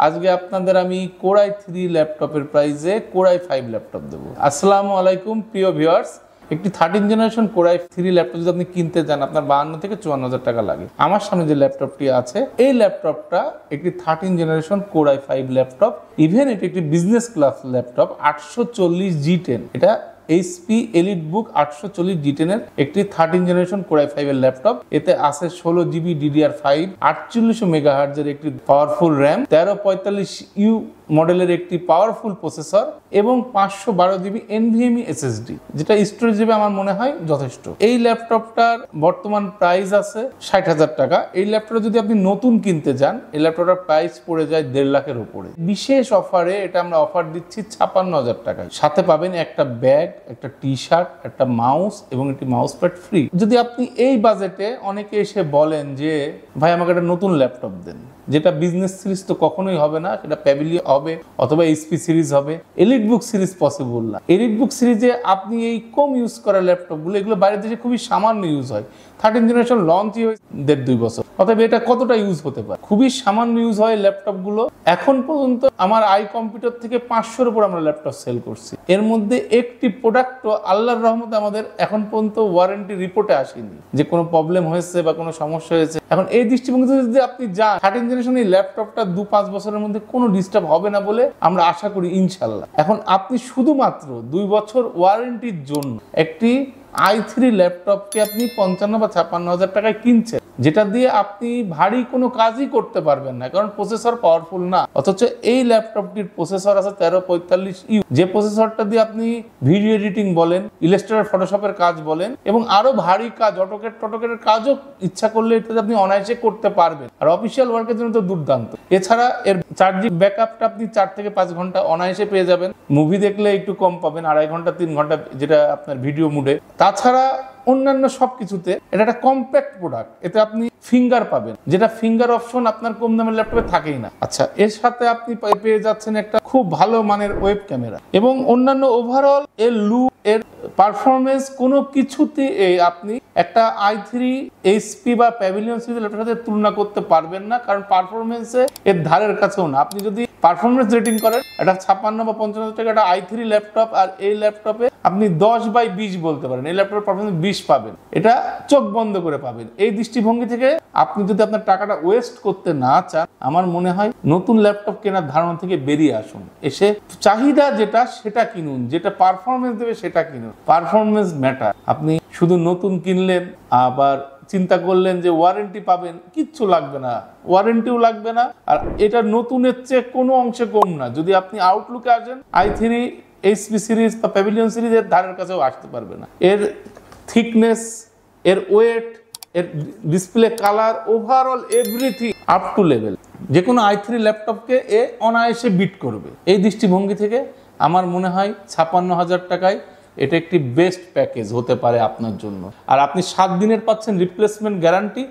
আজকে আপনাদের আমি কোরাই 3 ল্যাপটপের প্রাইসে কোরাই 5 ল্যাপটপ দেবো। আসসালামু আলাইকুম প্রিয় ভিউয়ার্স। একটি 13 জেনারেশন কোরাই 3 ল্যাপটপ যদি আপনি কিনতে যান আপনার 52 থেকে 54,000 টাকা লাগে। আমার সামনে যে ল্যাপটপটি আছে এই ল্যাপটপটা একটি 13 জেনারেশন কোরাই 5 ল্যাপটপ। ইভেন এটি একটি বিজনেস ক্লাস ল্যাপটপ 840 G10। এটা HP EliteBook 840 G10 এর একটি 13 জেনারেশন কোরাই 5 এর ল্যাপটপ। এতে আছে 16GB DDR5, 4800 মেগাহার্জ এর একটি পাওয়ারফুল RAM, 1345U মডেলের একটি পাওয়ারফুল প্রসেসর এবং 512GB NVMe SSD, যেটা স্টোরেজ হিসেবে আমার মনে হয় যথেষ্ট। এই ল্যাপটপটার বর্তমান প্রাইস আছে 60,000 টাকা। এই ল্যাপটপটা যদি আপনি নতুন কিনতে যান এই ল্যাপটপটার প্রাইস পড়ে যায় 1.5 লাখের উপরে। বিশেষ অফারে এটা আমরা অফার দিচ্ছি 56,000 টাকায়। সাথে পাবেন একটা ব্যাগ, একটা টি শার্ট, একটা মাউস এবং একটি মাউস প্যাড ফ্রি। যদি আপনি এই বাজেটে, অনেকে এসে বলেন যে ভাই আমাকে একটা নতুন ল্যাপটপ দেন, যেটা বিজনেস সিরিজ তো কখনোই হবে না, সেটা প্যাভিলিয়ন হবে অথবা HP সিরিজ হবে, EliteBook সিরিজ পসিবল না। EliteBook সিরিজে আপনি এই কম ইউজ করা ল্যাপটপগুলো, এগুলো বাইরের দেশে খুবই সামান্য ইউজ হয়। 13 জেনারেশন লঞ্চই হয়েছে 1.5-2 বছর, অতএব এটা কতটা ইউজ হতে পারে, খুবই সামান্য ইউজ হয় ল্যাপটপগুলো। এখন পর্যন্ত আমার আই কম্পিউটার থেকে 500-এর উপর আমরা ল্যাপটপ সেল করছি। এর মধ্যে একটি প্রোডাক্টও আল্লাহর রহমতে আমাদের এখন পর্যন্ত ওয়ারেন্টি রিপোর্টে আসেনি যে কোনো প্রবলেম হয়েছে বা কোনো সমস্যা হয়েছে। এখন এই দৃষ্টিভঙ্গিতে যদি আপনি যান 13 জেনারেশন এই ল্যাপটপটা 2-5 বছরের মধ্যে কোনো ডিস্টার্ব হবে না বলে আমরা আশা করি ইনশাল্লাহ। এখন আপনি শুধুমাত্র 2 বছর ওয়ারেন্টির জন্য একটি i3 ল্যাপটপকে আপনি 55 বা 56,000 টাকায় কিনছেন, যেটা দিয়ে আপনি ভারী কোনো কাজই করতে পারবেন না, কারণ প্রসেসর পাওয়ারফুল না। অথচ এই ল্যাপটপটির প্রসেসর আছে 1345U, যে প্রসেসরটা দিয়ে আপনি ভিডিও এডিটিং বলেন, ইলাস্ট্রেটর, ফটোশপের কাজ বলেন এবং আরো ভারী কাজ, অটোকেটের কাজও ইচ্ছা করলে এটাতে আপনি অনায়াসে করতে পারবেন। আর অফিসিয়াল ওয়ার্কের জন্য তো দুর্দান্ত। এছাড়া এর চার্জিং ব্যাকআপটা আপনি 4 থেকে 5 ঘন্টা অনায়াসে পেয়ে যাবেন। মুভি দেখলে একটু কম পাবেন, 2.5 ঘন্টা 3 ঘন্টা, যেটা আপনার ভিডিও মুডে। তাছাড়া অন্যান্য সবকিছুতে এটা একটা কম্প্যাক্ট প্রোডাক্ট। এতে আপনি ফিঙ্গার পাবেন, যেটা ফিঙ্গার অপশন আপনার কম দামের ল্যাপটপে থাকেই না। আচ্ছা, এর সাথে আপনি পেয়ে যাচ্ছেন একটা খুব ভালো মানের ওয়েব ক্যামেরা এবং অন্যান্য ওভারঅল এর লুক, এর পারফরমেন্স কোনো কিছুতে আপনি একটা i3 HP বা প্যাভিলিয়ন সিরিজের ল্যাপটপের সাথে তুলনা করতে পারবেন না, কারণ পারফরমেন্সে এর ধারের কাছেও না। আপনি যদি পারফরমেন্স রেটিং করেন, এটা 56 বা 55 টাকা একটা i3 ল্যাপটপ, আর এই ল্যাপটপে আপনি 10/20 বলতে পারেন। এই ল্যাপটপের পারফরমেন্স 20 পাবেন, এটা চোখ বন্ধ করে পাবেন। এই দৃষ্টিভঙ্গি থেকে আপনি যদি আপনার টাকাটা ওয়েস্ট করতে না চান, আমার মনে হয় নতুন ল্যাপটপ কেনার ধারণা থেকে বেরিয়ে আসুন। এসে চাহিদা যেটা সেটা কিনুন, যেটা পারফরমেন্স দেবে সেটা কিনুন। Performance matter. আপনি শুধু নতুন কিনলেন আবার চিন্তা করলেন যে ওয়ারেন্টি পাবেন, কিচ্ছু লাগবে না, ওয়ারেন্টিও লাগবে না। আর এটা নতুনের চেয়ে কোনো অংশে কম না। যদি আপনি আউটলুকে আসেন, i3 HP সিরিজ বা প্যাভিলিয়ন সিরিজের ধারের কাছেও আসতে পারবে না। এর থিকনেস, এর ওয়েট, এর display colour, overall everything up to level. যে কোনো i3 ল্যাপটপকে এ অনায়াসে বিট করবে। এই দৃষ্টিভঙ্গি থেকে আমার মনে হয় 56,000 টাকায় এটা একটি বেস্ট প্যাকেজ হতে পারে আপনার জন্য। আর আপনি 7 দিনের পাচ্ছেন রিপ্লেসমেন্ট গ্যারান্টি।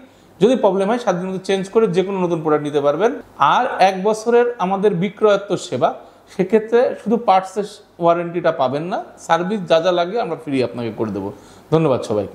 যদি প্রবলেম হয় 7 দিনের মধ্যে চেঞ্জ করে যে কোনো নতুন প্রোডাক্ট নিতে পারবেন। আর 1 বছরের আমাদের বিক্রয়োত্তর সেবা, সেক্ষেত্রে শুধু পার্টসের ওয়ারেন্টিটা পাবেন না, সার্ভিস যা যা লাগে আমরা ফ্রি আপনাকে করে দেবো। ধন্যবাদ সবাইকে।